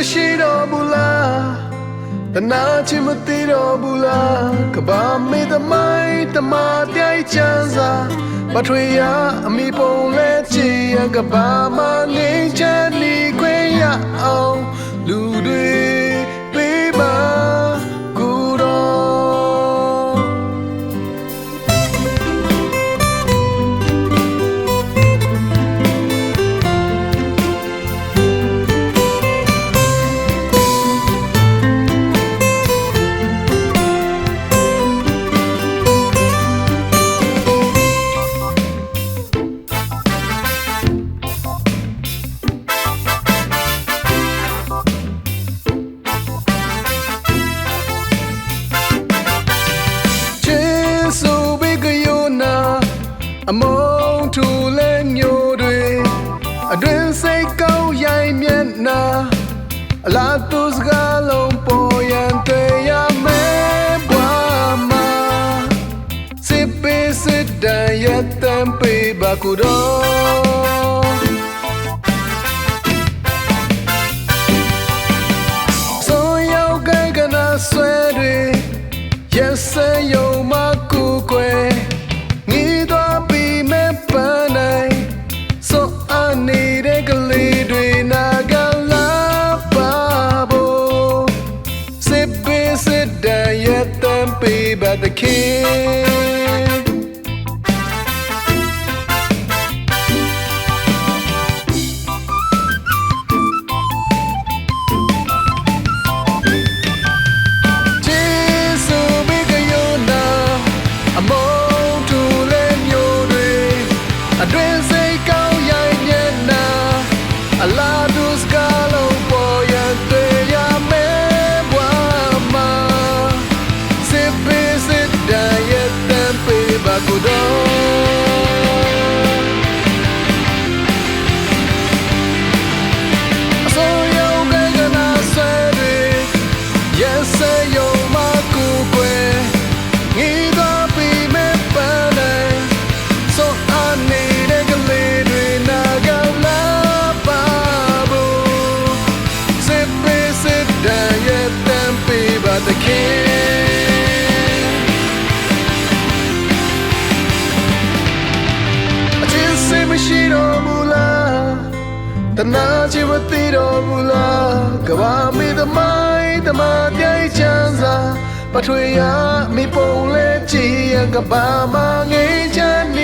မရှိတော့ဘူးလားတနာချင်မသိတော့ဘူးလားကဘာမေးသမိုင်းတမတိုင်ချမ်းစာမထွေရအမိပုံလဲကြည်ရကဘာမှငိမ့်ချမ်းနေခွင့်ရအောင်လူတွေပေးပါကိုတော့အမုန်းထူလဲမျိုးတွေအတွင်စိတ်ကောင်းရိုင်းမျက်နှာအလားတူစကားလုံးပေါ်ရန်တွေ့ရမယ်ဘွာမှာစစ်ပေးစစ်တန်ရတန်ပေးပါကူတော့ဆိုရောက်ကကနာဆွဲတွေရက်စဲယုံမကူကွယ်နေတဲ့ကလေးတွေနာကလာပါဖို့စစ်ပေးစစ်တန်ရတန်ပေးပါတခင်ကျေးဇူးပေးကြရောနာအမုန်းထူလဲမျိုးတွေအတွင်စိတ်ကောင်းအလားတူစကားလုံးပေါ်ရန်တွေ့ရမယ်ဘွာမှာစစ်ပေးစစ်တန်ရတန်ပေးပါကူတော့အစိုးရကကနာဆွဲတွေရက်စဲယုံမကူကွယ်ငီးတော့ပြီးမဲ့ပန်းနိုင်ဆိုနေတဲ့ကလေးတွေနာကောင်းလာthe king I just say me she don't mula the naji with the mula kaba me the mind the ma dai chanza but we are me pole chi kaba ma ngai chan